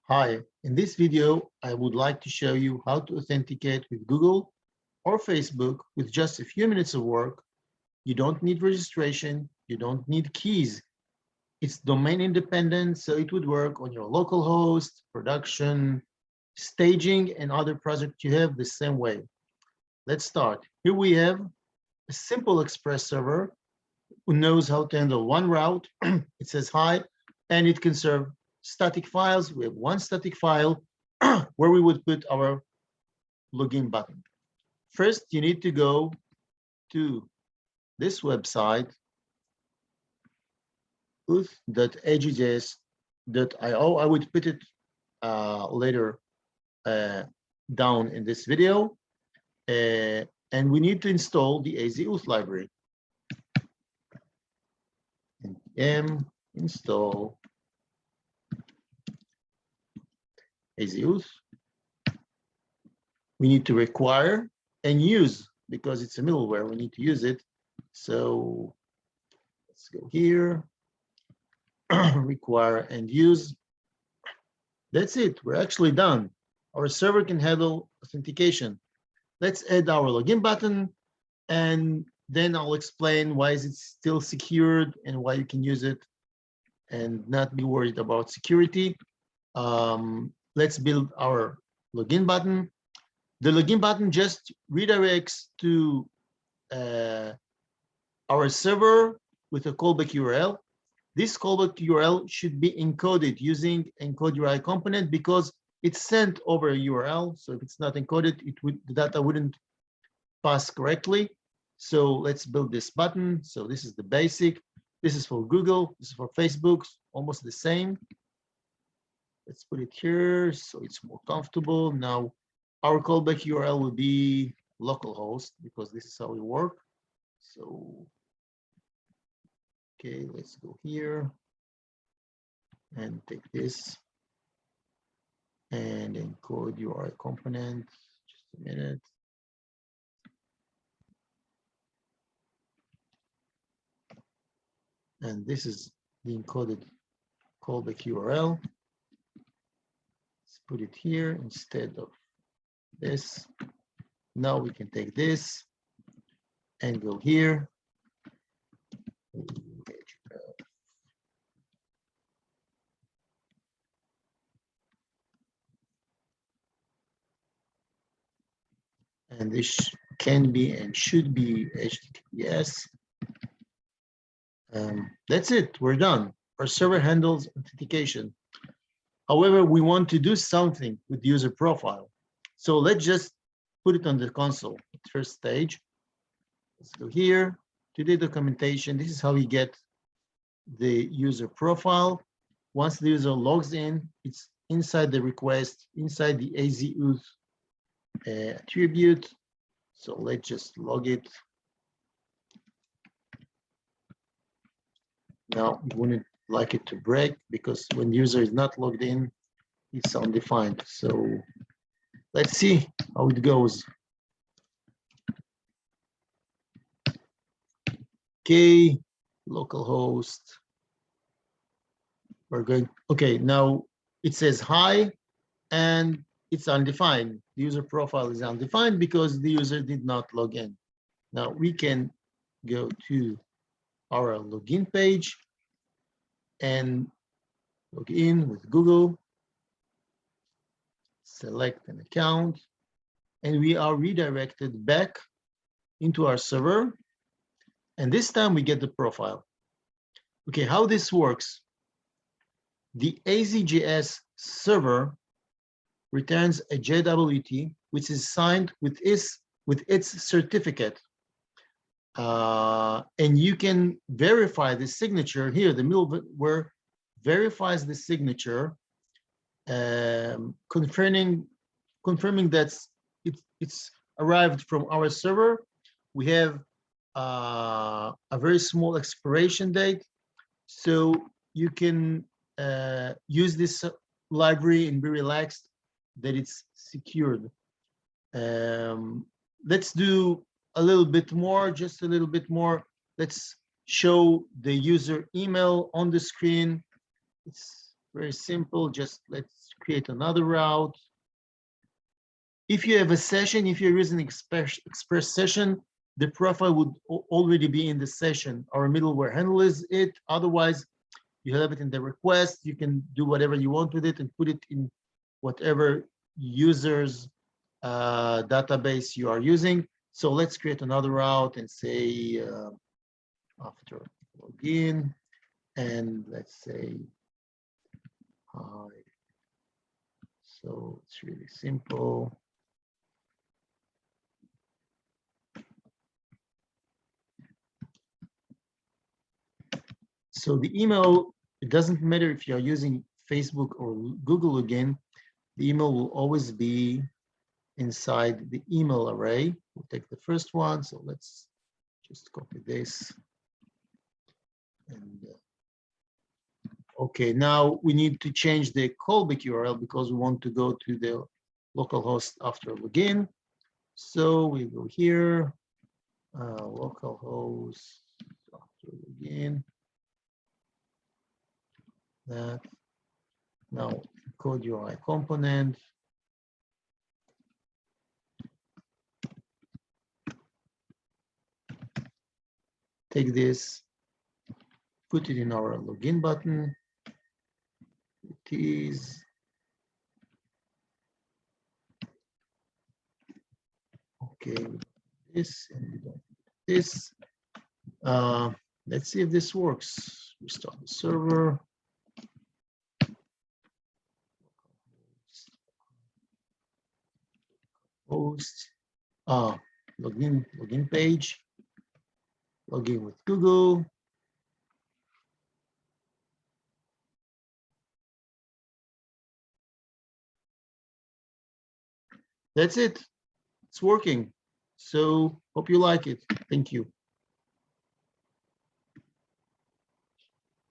Hi, in this video, I would like to show you how to authenticate with Google or Facebook with just a few minutes of work. You don't need registration, you don't need keys. It's domain independent, so it would work on your local host, production, staging, and other projects you have the same way. Let's start. Here we have a simple Express server who knows how to handle one route. It says hi, and it can serve static files. We have one static file where we would put our login button. First, you need to go to this website, uth.ajjs.io. I would put it later down in this video. And we need to install the AZ-UTH library. npm install AZ-UTH. We need to require and use, because it's a middleware, we need to use it. So let's go here, require and use. That's it, we're actually done. Our server can handle authentication. Let's add our login button, and then I'll explain why is it still secured and why you can use it and not be worried about security. Let's build our login button. The login button just redirects to our server with a callback URL. This callback URL should be encoded using encode URI component because it's sent over a URL. So if it's not encoded, the data wouldn't pass correctly. So let's build this button. So this is the basic. This is for Google. This is for Facebook. Almost the same. Let's put it here so it's more comfortable. Now, our callback URL will be localhost because this is how we work. So, okay, let's go here and take this and encode URI component. Just a minute. And this is the encoded callback URL. Let's put it here instead of this. Now we can take this and go here. And this can be and should be HTTPS. That's it, we're done. Our server handles authentication. However, we want to do something with the user profile. So let's just put it on the console. First stage. Let's go here to the documentation. This is how you get the user profile. Once the user logs in, it's inside the request, inside the AZ-UTH attribute. So let's just log it. Now, we wouldn't like it to break because when the user is not logged in, it's undefined. So let's see how it goes. Okay, localhost. We're going, okay, now it says hi and it's undefined. The user profile is undefined because the user did not log in. Now we can go to our login page and log in with Google, select an account, and we are redirected back into our server. And this time we get the profile. Okay, how this works. The AZJS server returns a JWT, which is signed with its certificate. And you can verify the signature here. The middleware verifies the signature, confirming that it's arrived from our server. We have a very small expiration date, so you can use this library and be relaxed that it's secured. Let's do a little bit more, just a little bit more. Let's show the user email on the screen. It's Very simple. Just let's create another route. If you have a session, if you're using Express session, the profile would already be in the session. Our middleware handles it. Otherwise, you have it in the request. You can do whatever you want with it and put it in whatever users database you are using. So let's create another route and say after login, and let's say hi. So it's really simple. So the email, it doesn't matter if you're using Facebook or Google again, the email will always be inside the email array. We'll take the first one. So let's just copy this. And okay, now we need to change the callback URL because we want to go to the localhost after login. So we go here, localhost after login. That now code UI component. Take this, put it in our login button. It is okay. This and we don't this. Let's see if this works. Restart the server. Host. Login page. Login with Google. That's it. It's working. So hope you like it. Thank you.